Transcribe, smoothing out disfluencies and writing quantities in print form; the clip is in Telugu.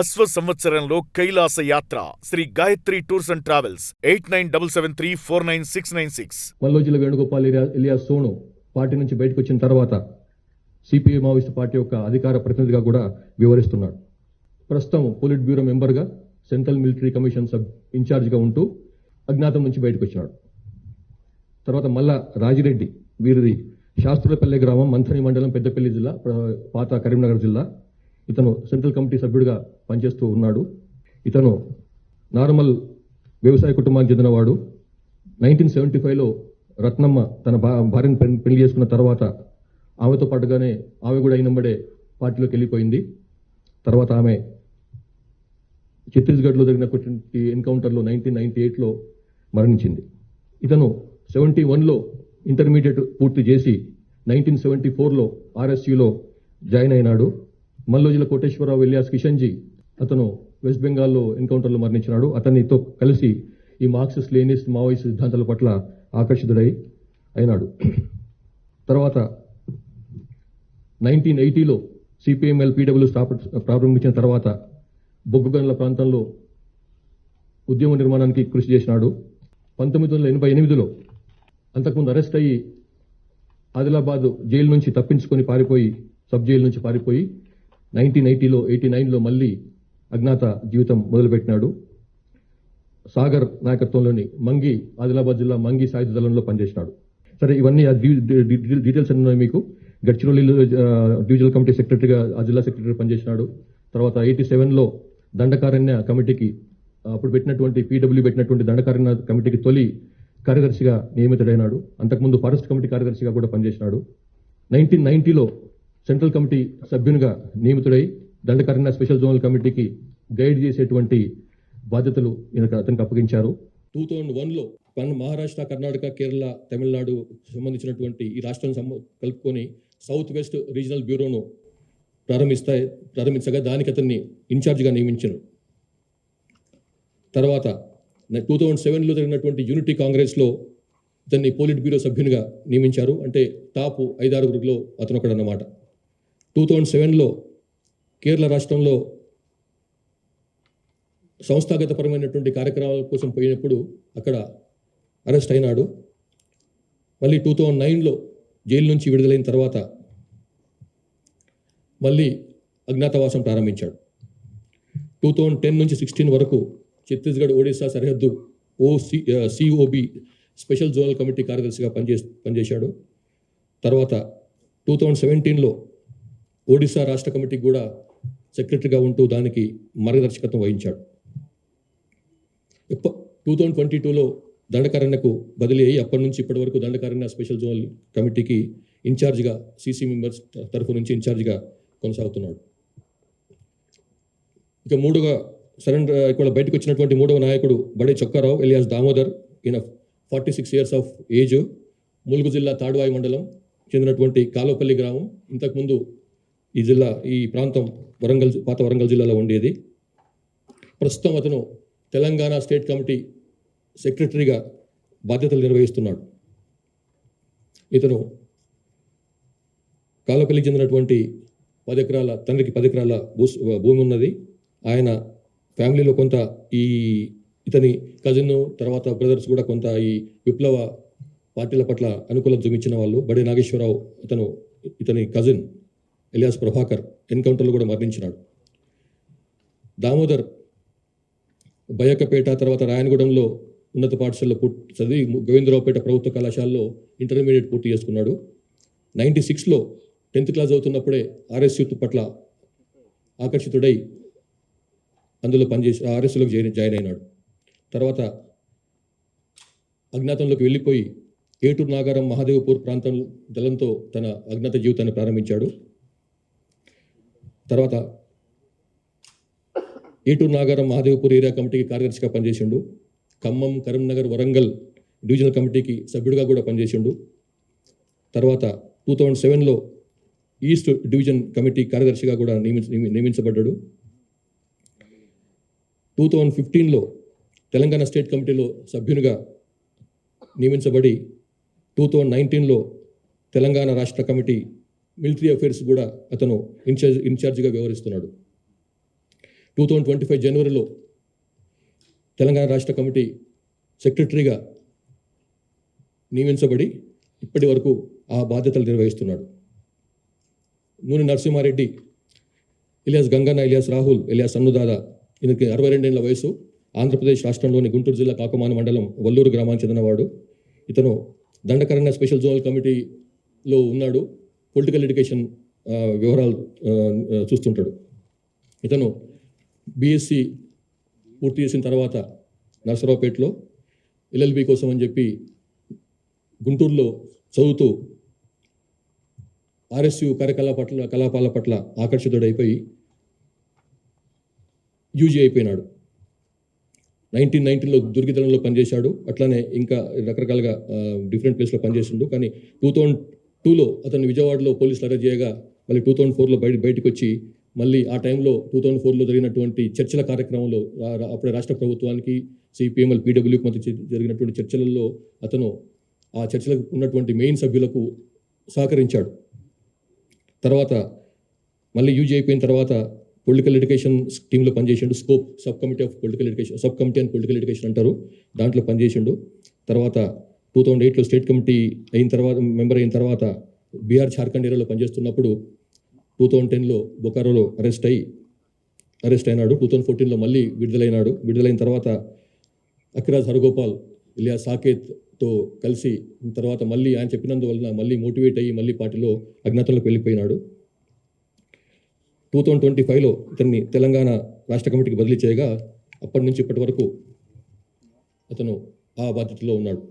అశ్వ సంవత్సరంలో కైలాస యాత్ర Sri Gayatri tours and travels 8977349696. Mallojula Venugopal alias Sonu party నుంచి బయటకు వచ్చిన తర్వాత సిపిఐ మావోయిస్టు పార్టీ యొక్క అధికార ప్రతినిధిగా కూడా వ్యవహరిస్తున్నాడు. ప్రస్తుతం పోలిట్ బ్యూరో మెంబర్గా సెంట్రల్ మిలిటరీ కమిషన్ సబ్ ఇన్ఛార్జిగా ఉంటూ అజ్ఞాతం నుంచి బయటకు వచ్చాడు. తర్వాత మల్లా రాజిరెడ్డి వీరిది శాస్త్రులపల్లె గ్రామం, మంథని మండలం, పెద్దపల్లి జిల్లా, పాత కరీంనగర్ జిల్లా. ఇతను సెంట్రల్ కమిటీ సభ్యుడిగా పనిచేస్తూ ఉన్నాడు. ఇతను నార్మల్ వ్యవసాయ కుటుంబానికి చెందినవాడు. 1975లో రత్నమ్మ తన భార్యను పెళ్లి చేసుకున్న తర్వాత ఆమెతో పాటుగానే ఆమె కూడా అయినంబడే పార్టీలోకి వెళ్ళిపోయింది. తర్వాత ఆమె ఛత్తీస్గఢ్లో జరిగినటువంటి ఎన్కౌంటర్లో 1998లో మరణించింది. ఇతను 71లో ఇంటర్మీడియట్ పూర్తి చేసి 1974లో ఆర్ఎస్యూలో జాయిన్ అయినాడు. మల్లోజిల కోటేశ్వరరావు ఎలియాస్ కిషన్జీ అతను వెస్ట్ బెంగాల్లో ఎన్కౌంటర్లో మరణించినాడు. అతనితో కలిసి ఈ మార్క్సిస్ట్ లెనినిస్ట్ మావోయిస్ట్ సిద్ధాంతాల పట్ల ఆకర్షితుడై అయినాడు. తర్వాత 1980లో సిపిఎంఎల్ పీడబ్ల్యూ ప్రారంభించిన తర్వాత బొగ్గుగనుల ప్రాంతంలో ఉద్యమ నిర్మాణానికి కృషి చేసినాడు. 1988లో అంతకుముందు అరెస్ట్ అయ్యి ఆదిలాబాద్ జైలు నుంచి తప్పించుకొని పారిపోయి, సబ్ జైలు నుంచి పారిపోయి 1989లో మళ్ళీ అజ్ఞాత జీవితం మొదలుపెట్టినాడు. సాగర్ నాయకత్వంలోని మంగి, ఆదిలాబాద్ జిల్లా మంగి సాయుధ దళంలో పనిచేసినాడు. సరే, ఇవన్నీ డీటెయిల్స్ అన్నీ ఉన్నాయి మీకు. గడ్చిరోలి డివిజనల్ కమిటీ సెక్రటరీగా, ఆ జిల్లా సెక్రటరీ పనిచేసినాడు. తర్వాత 87లో దండకారణ్య కమిటీకి, అప్పుడు పెట్టినటువంటి పీడబ్ల్యూ పెట్టినటువంటి దండకారణ్య కమిటీకి తొలి కార్యదర్శిగా నియమితుడైనాడు. అంతకుముందు ఫారెస్ట్ కమిటీ కార్యదర్శిగా కూడా పనిచేసినాడు. 1990లో సెంట్రల్ కమిటీ సభ్యునిగా నియమితుడై దండకారణ్య స్పెషల్ జోనల్ కమిటీకి గైడ్ చేసేటువంటి బాధ్యతలు అతనికి అప్పగించారు. 2001లో మహారాష్ట్ర, కర్ణాటక, కేరళ, తమిళనాడు సంబంధించినటువంటి ఈ రాష్ట్రాలను కలుపుకొని సౌత్ వెస్ట్ రీజనల్ బ్యూరోను ప్రారంభించగా దానికి అతన్ని ఇన్ఛార్జిగా నియమించారు. తర్వాత 2007లో జరిగినటువంటి యూనిటీ కాంగ్రెస్లో ఇతన్ని పోలిట్ బ్యూరో సభ్యునిగా నియమించారు. అంటే టాప్ 5-6లో అతను ఒకడన్నమాట. 2007లో కేరళ రాష్ట్రంలో సంస్థాగతపరమైనటువంటి కార్యక్రమాల కోసం పోయినప్పుడు అక్కడ అరెస్ట్ అయినాడు. మళ్ళీ 2009లో జైలు నుంచి విడుదలైన తర్వాత మళ్ళీ అజ్ఞాతవాసం ప్రారంభించాడు. 2010 నుంచి 16 వరకు ఛత్తీస్గఢ్ ఒడిశా సరిహద్దు సిఓబి స్పెషల్ జోనల్ కమిటీ కార్యదర్శిగా పనిచేశాడు. తర్వాత 2017లో ఒడిశా రాష్ట్ర కమిటీకి కూడా సెక్రటరీగా ఉంటూ దానికి మార్గదర్శకత్వం వహించాడు. 2022లో దండకారణ్యకు బదిలీ అయ్యి అప్పటి నుంచి ఇప్పటి వరకు దండకారణ్య స్పెషల్ జోనల్ కమిటీకి ఇన్ఛార్జిగా, సిసి మెంబర్స్ తరఫు నుంచి ఇన్ఛార్జిగా కొనసాగుతున్నాడు. ఇక ఇక్కడ బయటకు వచ్చినటువంటి మూడవ నాయకుడు బడే చొక్కారావు ఎలియాస్ దామోదర్. ఈయన 46 years ఆఫ్ ఏజ్, ములుగు జిల్లా తాడువాయి మండలం చెందినటువంటి కాలోపల్లి గ్రామం. ఇంతకుముందు ఈ ప్రాంతం పాత వరంగల్ జిల్లాలో ఉండేది. ప్రస్తుతం అతను తెలంగాణ స్టేట్ కమిటీ సెక్రటరీగా బాధ్యతలు నిర్వహిస్తున్నాడు. ఇతను కాలోపల్లికి చెందినటువంటి 10 ఎకరాల, తండ్రికి 10 ఎకరాల భూమి ఉన్నది. ఆయన ఫ్యామిలీలో కొంత ఇతని కజిన్, తర్వాత బ్రదర్స్ కూడా కొంత ఈ విప్లవ పార్టీల పట్ల అనుకూలత చూపించిన వాళ్ళు. బడే నాగేశ్వరరావు ఇతని కజిన్ ఎలియాస్ ప్రభాకర్ ఎన్కౌంటర్లో కూడా మరణించినాడు. దామోదర్ బయకపేట, తర్వాత రాయనగూడెంలో ఉన్నత పాఠశాలలో చదివి గోవిందరావుపేట ప్రభుత్వ కళాశాలలో ఇంటర్మీడియట్ పూర్తి చేసుకున్నాడు. 96లో 10th క్లాస్ చదువుతున్నప్పుడే ఆర్ఎస్యూ పట్ల ఆకర్షితుడై అందులో ఆర్ఎస్యూలోకి జాయిన్ అయినాడు. తర్వాత అజ్ఞాతంలోకి వెళ్ళిపోయి ఏటూరు నాగారం, మహాదేవపూర్ ప్రాంతం దళంతో తన అజ్ఞాత జీవితాన్ని ప్రారంభించాడు. తర్వాత ఏటూరు నాగారం, మహాదేవపూర్ ఏరియా కమిటీకి కార్యదర్శిగా పనిచేసిండు. ఖమ్మం, కరీంనగర్, వరంగల్ డివిజనల్ కమిటీకి సభ్యుడిగా కూడా పనిచేసిండు. తర్వాత 2007లో ఈస్ట్ డివిజన్ కమిటీ కార్యదర్శిగా కూడా నియమించబడ్డాడు. 2015లో తెలంగాణ స్టేట్ కమిటీలో సభ్యునిగా నియమించబడి 2019లో తెలంగాణ రాష్ట్ర కమిటీ మిలిటరీ అఫైర్స్ కూడా అతను ఇన్ఛార్జిగా వ్యవహరిస్తున్నాడు. 2025 జనవరిలో తెలంగాణ రాష్ట్ర కమిటీ సెక్రటరీగా నియమించబడి ఇప్పటి వరకు ఆ బాధ్యతలు నిర్వహిస్తున్నాడు. నూనె నరసింహారెడ్డి ఇలియాస్ గంగన్న, ఇలియాస్ రాహుల్, ఇలియాస్ అన్నుదాదా, ఈయనకి 62 ఏళ్ల వయసు. ఆంధ్రప్రదేశ్ రాష్ట్రంలోని గుంటూరు జిల్లా కాకుమాన మండలం వల్లూరు గ్రామానికి చెందినవాడు. ఇతను దండకరణ్య స్పెషల్ జోనల్ కమిటీలో ఉన్నాడు. పొలిటికల్ ఎడ్యుకేషన్ వివరాలు చూస్తుంటాడు. ఇతను బీఎస్సీ పూర్తి చేసిన తర్వాత నరసరావుపేటలో ఎల్ఎల్బి కోసం అని చెప్పి గుంటూరులో చదువుతూ ఆర్ఎస్యు కలాపాల పట్ల ఆకర్షితుడైపోయి యూజీ అయిపోయినాడు. 1990లో దుర్గిదళంలో పనిచేశాడు. అట్లానే ఇంకా రకరకాలుగా డిఫరెంట్ ప్లేస్లో పనిచేసిండు. కానీ 2002లో అతను విజయవాడలో పోలీసులు అరెస్ట్ చేయగా మళ్ళీ 2004లో బయటకు వచ్చి మళ్ళీ ఆ టైంలో 2004లో జరిగినటువంటి చర్చల కార్యక్రమంలో అప్పుడే రాష్ట్ర ప్రభుత్వానికి సిపిఎంఎల్ పీడబ్ల్యూకి మధ్య జరిగినటువంటి చర్చలలో అతను ఆ చర్చలకు ఉన్నటువంటి మెయిన్ సభ్యులకు సహకరించాడు. తర్వాత మళ్ళీ యూజీ అయిపోయిన తర్వాత పొలిటికల్ ఎడ్యుకేషన్ టీంలో పనిచేసిండు. Scope sub committee of political education, sub committee and political education అంటారు, దాంట్లో పనిచేసిండు. తర్వాత 2008లో స్టేట్ కమిటీ అయిన తర్వాత మెంబర్ అయిన తర్వాత బీహార్ జార్ఖండ్ ఏరియాలో పనిచేస్తున్నప్పుడు 2010లో బొకారోలో అరెస్ట్ అయినాడు. 2014లో మళ్ళీ విడుదలైన తర్వాత అఖిరాజ్ హరగోపాల్, ఇలియాస్ సాకేత్తో కలిసి తర్వాత మళ్ళీ ఆయన చెప్పినందువలన మళ్ళీ మోటివేట్ అయ్యి మళ్ళీ పార్టీలో అజ్ఞాతంలోకి వెళ్ళిపోయినాడు. 2025లో ఇతన్ని తెలంగాణ రాష్ట్ర కమిటీకి బదిలీ చేయగా అప్పటి నుంచి ఇప్పటి వరకు అతను ఆ బాధ్యతలో ఉన్నాడు.